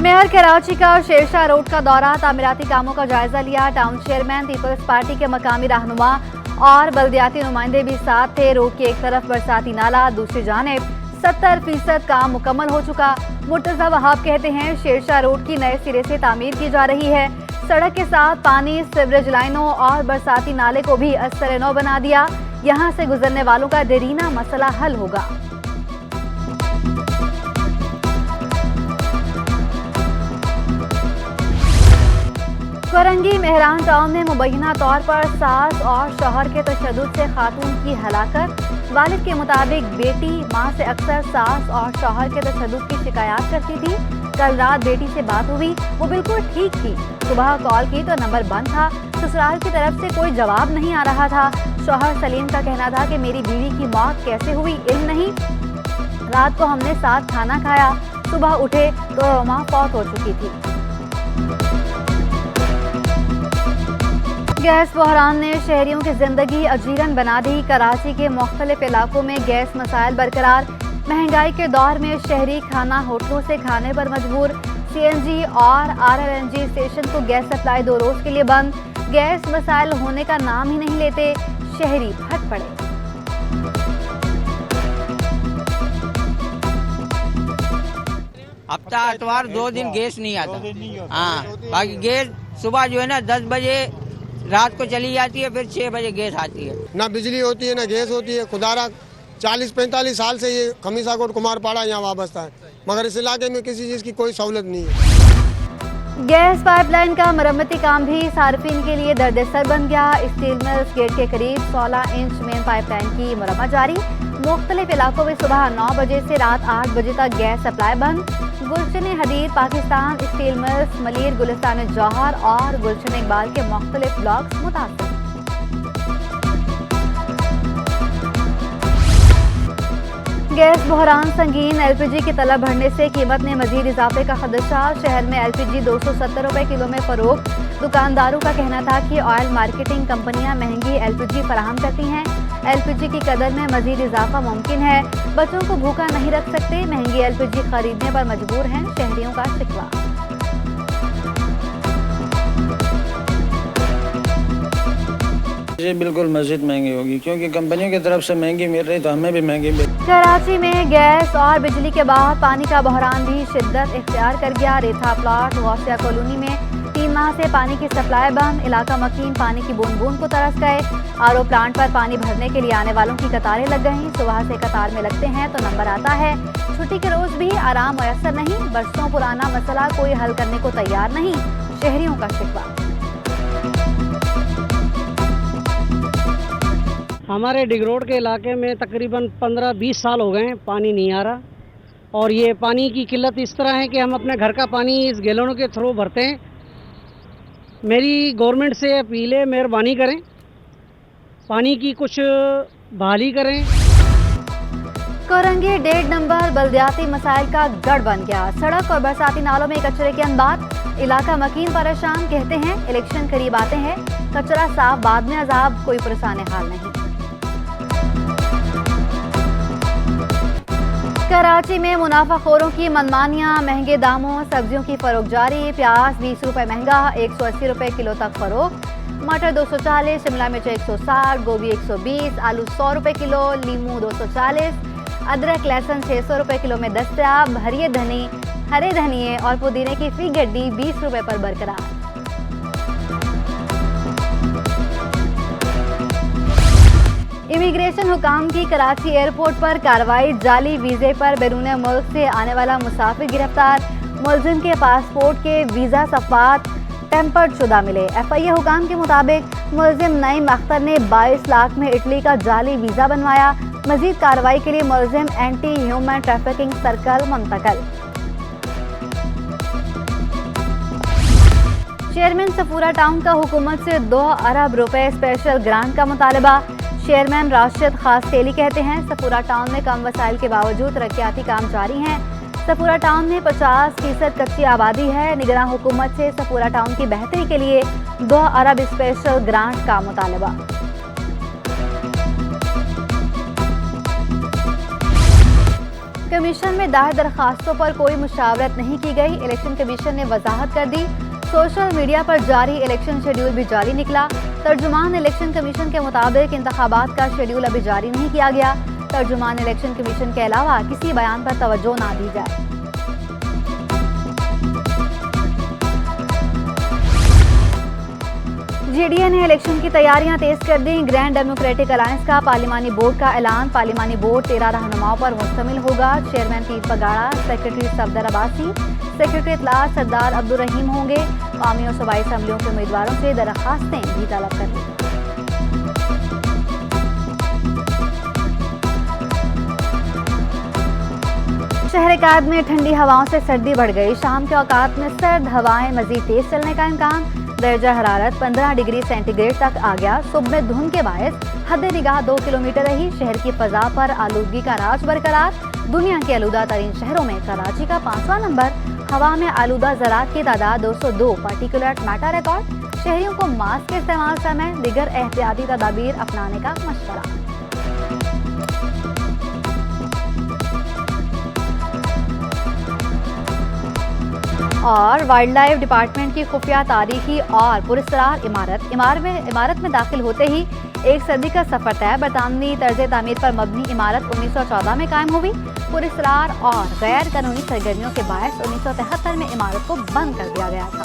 Mayor Karachi का Sher Shah road का दौरा, तामीराती कामों का जायजा लिया। टाउन चेयरमैन, पीपल्स पार्टी के मकामी रहनुमा और बल्दियाती नुमाइंदे भी साथ थे। रोड की एक तरफ बरसाती नाला, दूसरी जानिब 70% काम मुकम्मल हो चुका। मुर्तजा वहाब कहते हैं शेरशाह रोड की नए सिरे से तामीर की जा रही है। सड़क के साथ पानी, सीवरेज लाइनों और बरसाती नाले को भी असर नौ बना दिया। यहाँ से गुजरने वालों का देरीना मसला हल होगा। कोरंगी मेहरान टाउन में मुबैना तौर पर सास और शौहर के तशद्दुद से खातून की हलाकत। वालिद के मुताबिक बेटी मां से अक्सर सास और शौहर के तशद्दुद की शिकायत करती थी। कल रात बेटी से बात हुई, वो बिल्कुल ठीक थी। सुबह कॉल की तो नंबर बंद था। ससुराल की तरफ से कोई जवाब नहीं आ रहा था। शौहर सलीम का कहना था कि मेरी बीवी की मौत कैसे हुई इल्म नहीं। रात को हमने साथ खाना खाया, सुबह उठे तो रोमा फौत हो चुकी थी। गैस बहरान ने शहरियों की जिंदगी अजीरन बना दी। कराची के मुख्तलिफ इलाकों में गैस मसाइल बरकरार। महंगाई के दौर में शहरी खाना होटलों से खाने पर मजबूर। CNG और RLNG स्टेशन को गैस सप्लाई 2 रोज के लिए बंद। गैस मसाइल होने का नाम ही नहीं लेते, शहरी फट पड़े। हफ्ता इतवार 2 दिन गैस नहीं आता। हाँ, बाकी गैस सुबह जो है ना 10 बजे रात को चली जाती है, फिर 6 बजे गैस आती है। ना बिजली होती है ना गैस होती है। खुदारा 40-45 साल से ये खमीसा कोट कुमारपाड़ा यहाँ वाबस्ता है, मगर इस इलाके में किसी चीज़ की कोई सहूलत नहीं है। गैस पाइपलाइन का मरम्मती काम भी सार्फिन के लिए दर्द-ए-सर बन गया। स्टील मिल्स गेट के करीब 16 इंच मेन पाइपलाइन की मरम्मत जारी। मुख्तलिफ इलाकों में सुबह 9 बजे से रात 8 बजे तक गैस सप्लाई बंद। गुलशन हदीद पाकिस्तान स्टील मिल्स, मलीर, गुलिस्तान जौहर और गुलशन इकबाल के मुख्तलिफ ब्लॉक्स मुतासर। गैस बहरान संगीन। LPG की तलब बढ़ने से कीमत में मजीद इजाफे का खदशा। शहर में LPG 270 रुपए किलो में फरोख्त। दुकानदारों का कहना था कि ऑयल मार्केटिंग कंपनियां महंगी LPG फराहम करती हैं। LPG की कदर में मजीद इजाफा मुमकिन है। बच्चों को भूखा नहीं रख सकते, महंगी LPG खरीदने पर मजबूर हैं, शहरियों का शिकवा। जी बिल्कुल मस्जिद महंगी होगी, क्योंकि कंपनियों की तरफ से महंगी मिल रही तो हमें भी महंगी मिल। कराची में गैस और बिजली के बाद पानी का बहरान भी शिद्दत इख्तियार कर गया। रेथा प्लाट गौसिया कॉलोनी में 3 माह से पानी की सप्लाई बंद। इलाका मकीन पानी की बूंद बूंद को तरस गए। RO प्लांट पर पानी भरने के लिए आने वालों की कतारें लग गईं। सुबह से कतार में लगते हैं तो नंबर आता है। छुट्टी के रोज भी आराम मयसर नहीं। बरसों पुराना मसला कोई हल करने को तैयार नहीं, शहरियों का शिकवा। हमारे डिगरोड के इलाके में तकरीबन 15-20 साल हो गए पानी नहीं आ रहा। और ये पानी की किल्लत इस तरह है कि हम अपने घर का पानी इस गैलनों के थ्रू भरते हैं। मेरी गवर्नमेंट से अपील है, मेहरबानी करें, पानी की कुछ बहाली करें। कोरंगी 1.5 नंबर बल्दियाती मसाइल का गढ़ बन गया। सड़क और बरसाती नालों में कचरे के अंबार। इलाका मकीन परेशान, कहते हैं इलेक्शन करीब आते हैं, कचरा साफ बाद में अजाब, कोई पुरसाने हाल नहीं। कराची में मुनाफाखोरों की मनमानियां, महंगे दामों, सब्जियों की फरोख्त जारी। प्याज 20 रुपए महंगा, 180 रुपए किलो तक फरोख्त। मटर 240, शिमला मिर्च 160, गोभी 120, आलू 100 रुपए किलो, लीमू 240, अदरक लहसुन 600 रुपए किलो में दस्तयाब। हरे धनिए और पुदीने की फी गड्डी 20 रुपए पर बरकरार। इमिग्रेशन हुकाम की कराची एयरपोर्ट पर कार्रवाई। जाली वीजे पर बैरून मुल्क से आने वाला मुसाफिर गिरफ्तार। मुलजिम के पासपोर्ट के वीजा सफ़ात टेम्पर्ड शुदा मिले। FIA हुकाम के मुताबिक मुलजिम नईम अख्तर ने 22 लाख में इटली का जाली वीजा बनवाया। मजीद कार्रवाई के लिए मुलजिम एंटी ह्यूमन ट्रैफिकिंग सर्कल मुंतकल। चेयरमैन सफूरा टाउन का हुकूमत से 2 अरब रुपए स्पेशल ग्रांट का मुतालबा। चेयरमैन राशिद खास तेली कहते हैं सफूरा टाउन में कम वसाइल के बावजूद तरक्याती काम जारी हैं। सफूरा टाउन में 50% कच्ची आबादी है। निगरान हुकूमत से सफूरा टाउन की बेहतरी के लिए 2 अरब स्पेशल ग्रांट का मुतालबा। कमीशन में दायर दरखास्तों पर कोई मुशावरत नहीं की गई। इलेक्शन कमीशन ने वजाहत कर दी। सोशल मीडिया पर जारी इलेक्शन शेड्यूल भी जारी निकला। तर्जुमान इलेक्शन कमीशन के मुताबिक इंतखाबात का शेड्यूल अभी जारी नहीं किया गया। तर्जुमान इलेक्शन कमीशन के अलावा किसी बयान पर तवज्जो ना दी जाए। जेडीए ने इलेक्शन की तैयारियां तेज कर दी। ग्रैंड डेमोक्रेटिक अलायंस का पार्लिमानी बोर्ड का ऐलान। पार्लिमानी बोर्ड 13 रहनुमाओं पर मुश्तमिल होगा। चेयरमैन पीर पगाड़ा, सेक्रेटरी सफदर अब्बासी, सेक्रेटरी इत्तलात सरदार अब्दुल रहीम होंगे। कौमी और सूबाई असम्बलियों के उम्मीदवारों से दरखास्तें भी तलब कर ली। शहर कायद में ठंडी हवाओं से सर्दी बढ़ गई। शाम के औकात में सर्द हवाएं मजीद तेज चलने का इम्कान। दर्जा हरारत 15 डिग्री सेंटीग्रेड तक आ गया। सुबह में धुंध के बायस हद निगाह 2 किलोमीटर रही। शहर की फजा पर आलूदगी का राज बरकरार। दुनिया के आलूदा तरीन शहरों में कराची का 5वां नंबर। हवा में आलूदा ज़रात की तादाद 202 पार्टिकुलर मैटर रिकॉर्ड। शहरियों को मास्क के इस्तेमाल समय दिगर एहतियाती तदाबीर अपनाने का मशवरा। और वाइल्ड लाइफ डिपार्टमेंट की खुफिया तारीखी और पुरस्कार इमारत में दाखिल होते ही एक सदी का सफर तय। बरतानवी तर्ज तामीर पर मबनी इमारत 1914 में कायम हुई। पुरस्कार और गैर कानूनी सरगर्मियों के बायस 1973 में इमारत को बंद कर दिया गया था।